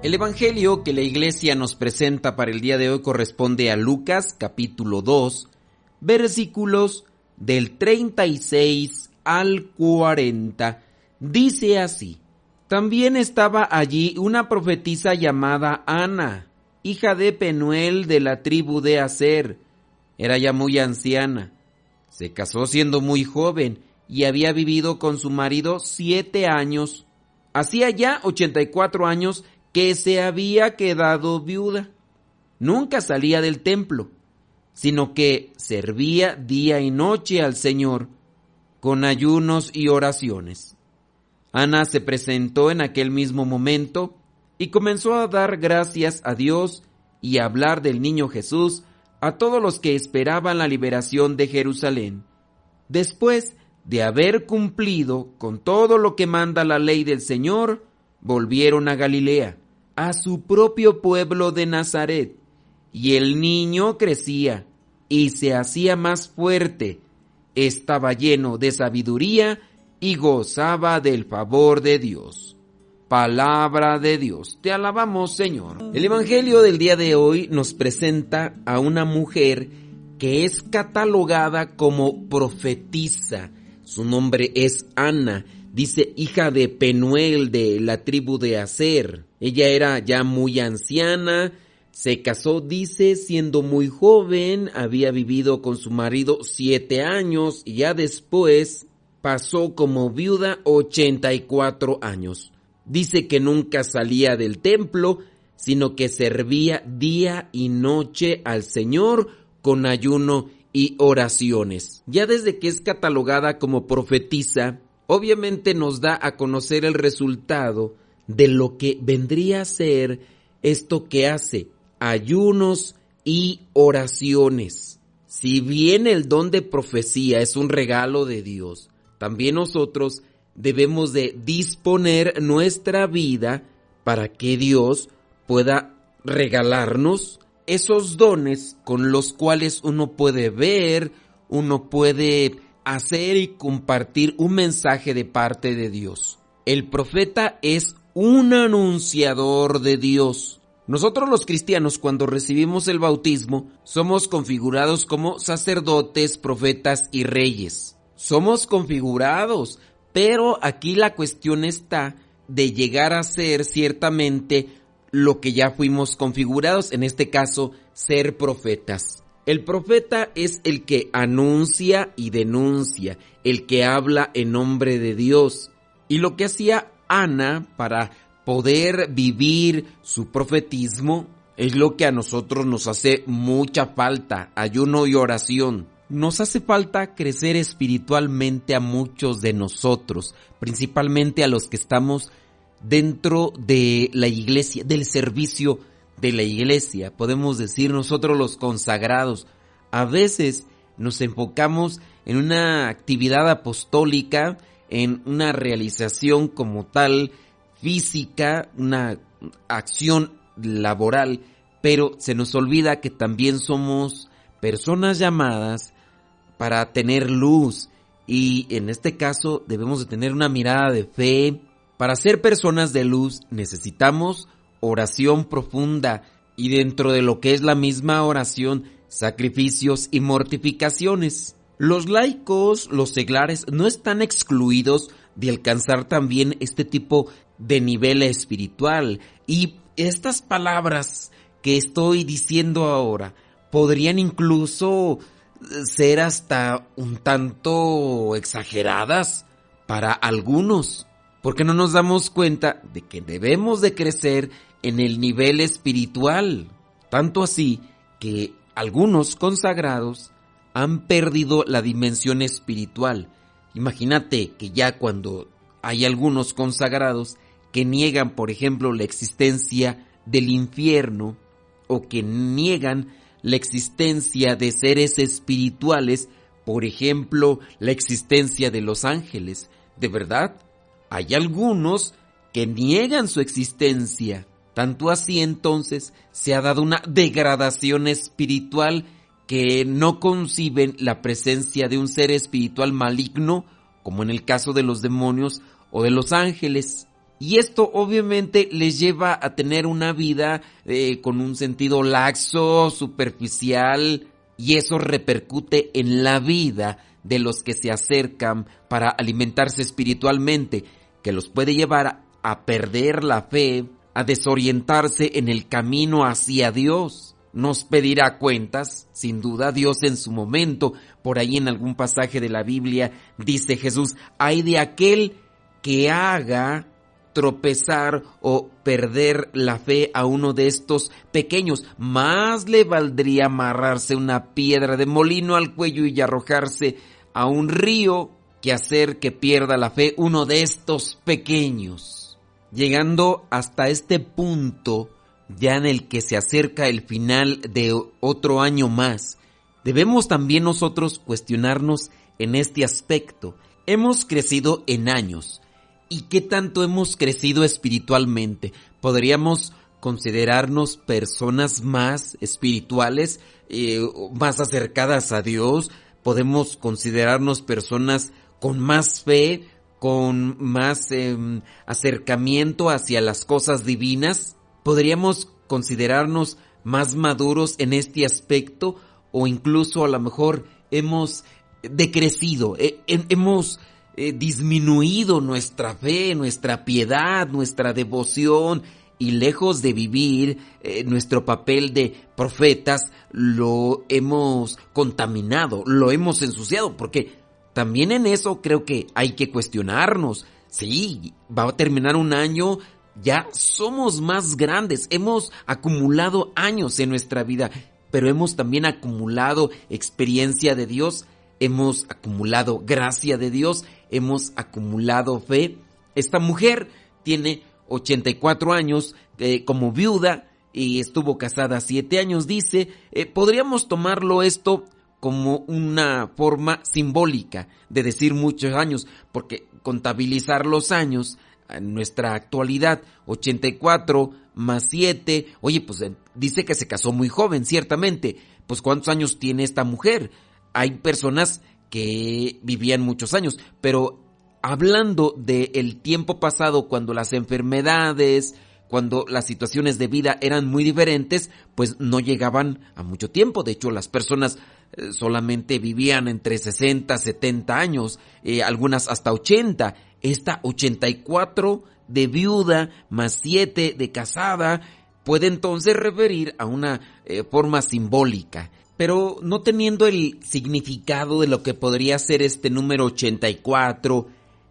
El evangelio que la iglesia nos presenta para el día de hoy corresponde a Lucas capítulo 2, versículos del 36 al 40. Dice así: También estaba allí una profetisa llamada Ana, hija de Penuel de la tribu de Aser. Era ya muy anciana. Se casó siendo muy joven y había vivido con su marido 7 años. Hacía ya 84 años que se había quedado viuda. Nunca salía del templo, sino que servía día y noche al Señor con ayunos y oraciones. Ana se presentó en aquel mismo momento y comenzó a dar gracias a Dios y a hablar del niño Jesús a todos los que esperaban la liberación de Jerusalén. Después de haber cumplido con todo lo que manda la ley del Señor, volvieron a Galilea, a su propio pueblo de Nazaret, y el niño crecía y se hacía más fuerte, estaba lleno de sabiduría y gozaba del favor de Dios. Palabra de Dios, te alabamos, Señor. El evangelio del día de hoy nos presenta a una mujer que es catalogada como profetisa. Su nombre es Ana, dice hija de Penuel de la tribu de Aser. Ella era ya muy anciana, se casó, dice, siendo muy joven, había vivido con su marido 7 años y ya después pasó como viuda 84 años. Dice que nunca salía del templo, sino que servía día y noche al Señor con ayuno y oraciones. Ya desde que es catalogada como profetisa, obviamente nos da a conocer el resultado de lo que vendría a ser esto que hace, ayunos y oraciones. Si bien el don de profecía es un regalo de Dios, también nosotros debemos de disponer nuestra vida para que Dios pueda regalarnos esos dones con los cuales uno puede ver, uno puede hacer y compartir un mensaje de parte de Dios. El profeta es un anunciador de Dios. Nosotros los cristianos, cuando recibimos el bautismo, somos configurados como sacerdotes, profetas y reyes. Somos configurados, pero aquí la cuestión está de llegar a ser ciertamente lo que ya fuimos configurados, en este caso, ser profetas. El profeta es el que anuncia y denuncia, el que habla en nombre de Dios. Y lo que hacía Ana para poder vivir su profetismo es lo que a nosotros nos hace mucha falta, ayuno y oración. Nos hace falta crecer espiritualmente a muchos de nosotros, principalmente a los que estamos dentro de la iglesia, del servicio de la iglesia. Podemos decir nosotros los consagrados. A veces nos enfocamos en una actividad apostólica, en una realización como tal, física, una acción laboral, pero se nos olvida que también somos personas llamadas para tener luz, y en este caso debemos de tener una mirada de fe. Para ser personas de luz necesitamos oración profunda, y dentro de lo que es la misma oración, sacrificios y mortificaciones. Los laicos, los seglares, no están excluidos de alcanzar también este tipo de nivel espiritual, y estas palabras que estoy diciendo ahora podrían incluso ser hasta un tanto exageradas para algunos, porque no nos damos cuenta de que debemos de crecer en el nivel espiritual, tanto así que algunos consagrados han perdido la dimensión espiritual. Imagínate que ya cuando hay algunos consagrados que niegan, por ejemplo, la existencia del infierno, o que niegan la existencia de seres espirituales, por ejemplo, la existencia de los ángeles. De verdad, hay algunos que niegan su existencia. Tanto así, entonces, se ha dado una degradación espiritual, que no conciben la presencia de un ser espiritual maligno, como en el caso de los demonios o de los ángeles. Y esto obviamente les lleva a tener una vida con un sentido laxo, superficial, y eso repercute en la vida de los que se acercan para alimentarse espiritualmente, que los puede llevar a perder la fe, a desorientarse en el camino hacia Dios. Nos pedirá cuentas, sin duda, Dios en su momento. Por ahí en algún pasaje de la Biblia dice Jesús: ay de aquel que haga tropezar o perder la fe a uno de estos pequeños. Más le valdría amarrarse una piedra de molino al cuello y arrojarse a un río que hacer que pierda la fe uno de estos pequeños. Llegando hasta este punto, ya en el que se acerca el final de otro año más, debemos también nosotros cuestionarnos en este aspecto. Hemos crecido en años. ¿Y qué tanto hemos crecido espiritualmente? ¿Podríamos considerarnos personas más espirituales, más acercadas a Dios? ¿Podemos considerarnos personas con más fe, con más acercamiento hacia las cosas divinas? ¿Podríamos considerarnos más maduros en este aspecto? O incluso a lo mejor hemos decrecido, hemos disminuido nuestra fe, nuestra piedad, nuestra devoción, y lejos de vivir nuestro papel de profetas, lo hemos contaminado, lo hemos ensuciado, porque también en eso creo que hay que cuestionarnos. Sí, va a terminar un año, ya somos más grandes, hemos acumulado años en nuestra vida, pero hemos también acumulado experiencia de Dios, hemos acumulado gracia de Dios, hemos acumulado fe. Esta mujer tiene 84 años como viuda y estuvo casada 7 años, dice. Podríamos tomarlo esto como una forma simbólica de decir muchos años, porque contabilizar los años en nuestra actualidad, 84 más 7, oye, pues dice que se casó muy joven, ciertamente. Pues ¿cuántos años tiene esta mujer? Hay personas que vivían muchos años, pero hablando del tiempo pasado, cuando las enfermedades, cuando las situaciones de vida eran muy diferentes, pues no llegaban a mucho tiempo. De hecho, las personas solamente vivían entre 60, 70 años, algunas hasta 80. Esta 84 de viuda más 7 de casada puede entonces referir a una forma simbólica, pero no teniendo el significado de lo que podría ser este número 84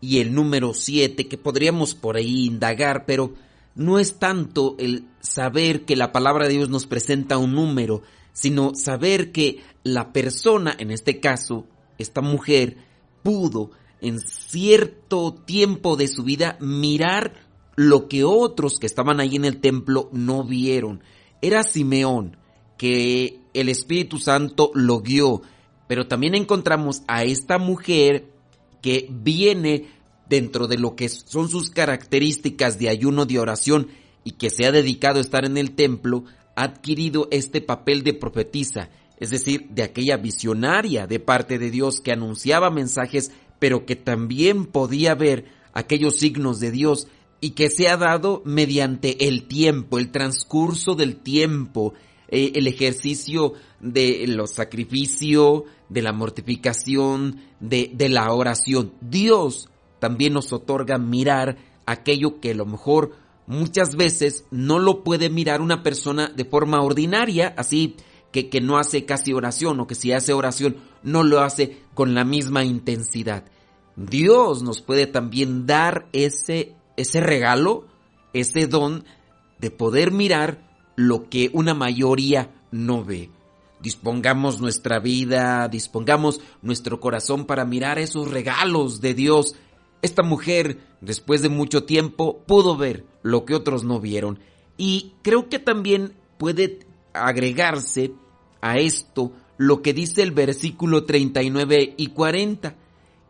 y el número 7, que podríamos por ahí indagar, pero no es tanto el saber que la palabra de Dios nos presenta un número, sino saber que la persona, en este caso, esta mujer, pudo en cierto tiempo de su vida mirar lo que otros que estaban ahí en el templo no vieron. Era Simeón, que el Espíritu Santo lo guió, pero también encontramos a esta mujer que viene dentro de lo que son sus características de ayuno, de oración, y que se ha dedicado a estar en el templo, ha adquirido este papel de profetisa, es decir, de aquella visionaria de parte de Dios que anunciaba mensajes, pero que también podía ver aquellos signos de Dios, y que se ha dado mediante el tiempo, el transcurso del tiempo, el ejercicio de los sacrificios, de la mortificación, de la oración. Dios también nos otorga mirar aquello que a lo mejor muchas veces no lo puede mirar una persona de forma ordinaria, así que no hace casi oración, o que si hace oración no lo hace con la misma intensidad. Dios nos puede también dar ese regalo, ese don de poder mirar lo que una mayoría no ve. Dispongamos nuestra vida, dispongamos nuestro corazón para mirar esos regalos de Dios. Esta mujer, después de mucho tiempo, pudo ver lo que otros no vieron. Y creo que también puede agregarse a esto lo que dice el versículo 39 y 40,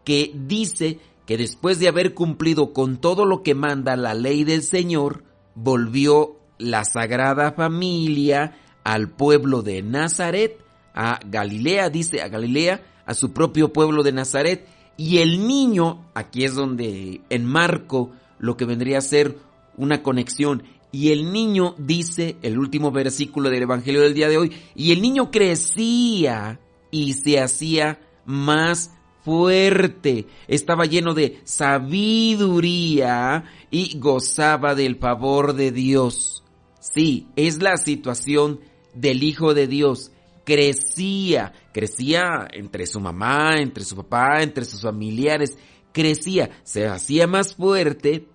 que dice que después de haber cumplido con todo lo que manda la ley del Señor, volvió la Sagrada Familia al pueblo de Nazaret, a Galilea, dice, a Galilea, a su propio pueblo de Nazaret. Y el niño, aquí es donde enmarco lo que vendría a ser una conexión. Y el niño, dice el último versículo del Evangelio del día de hoy, y el niño crecía y se hacía más fuerte, estaba lleno de sabiduría y gozaba del favor de Dios. Sí, es la situación del Hijo de Dios. Crecía entre su mamá, entre su papá, entre sus familiares, crecía, se hacía más fuerte,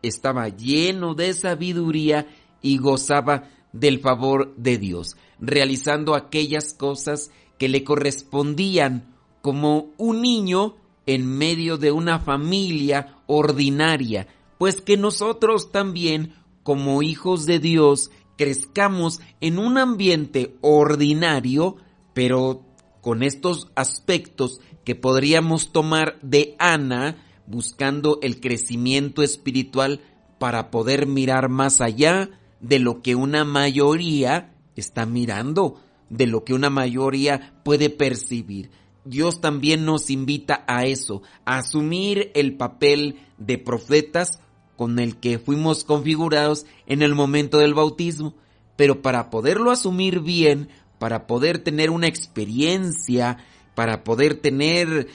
estaba lleno de sabiduría y gozaba del favor de Dios, realizando aquellas cosas que le correspondían como un niño en medio de una familia ordinaria, pues que nosotros también, como hijos de Dios, crezcamos en un ambiente ordinario, pero con estos aspectos que podríamos tomar de Ana, buscando el crecimiento espiritual para poder mirar más allá de lo que una mayoría está mirando, de lo que una mayoría puede percibir. Dios también nos invita a eso, a asumir el papel de profetas con el que fuimos configurados en el momento del bautismo, pero para poderlo asumir bien, para poder tener una experiencia, para poder tener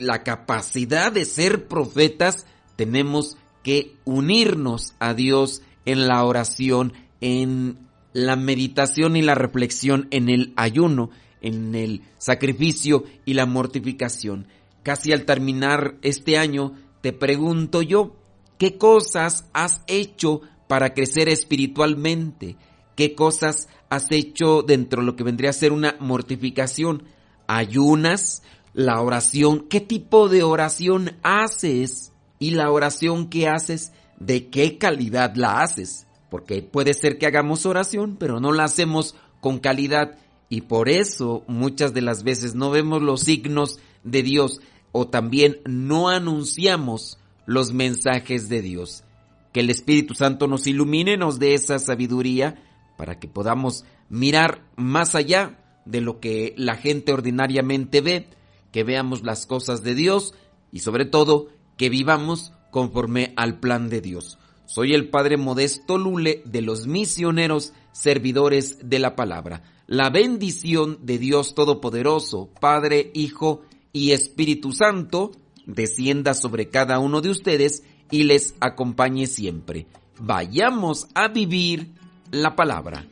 la capacidad de ser profetas, tenemos que unirnos a Dios en la oración, en la meditación y la reflexión, en el ayuno, en el sacrificio y la mortificación. Casi al terminar este año, te pregunto yo, ¿qué cosas has hecho para crecer espiritualmente? ¿Qué cosas has hecho dentro de lo que vendría a ser una mortificación? ¿Ayunas? ¿La oración? ¿Qué tipo de oración haces? Y la oración que haces, ¿de qué calidad la haces? Porque puede ser que hagamos oración, pero no la hacemos con calidad. Y por eso muchas de las veces no vemos los signos de Dios o también no anunciamos los mensajes de Dios. Que el Espíritu Santo nos ilumine, nos dé esa sabiduría para que podamos mirar más allá de lo que la gente ordinariamente ve, que veamos las cosas de Dios y sobre todo que vivamos conforme al plan de Dios. Soy el Padre Modesto Lule de los misioneros servidores de la palabra. La bendición de Dios Todopoderoso, Padre, Hijo y Espíritu Santo, descienda sobre cada uno de ustedes y les acompañe siempre. Vayamos a vivir la palabra.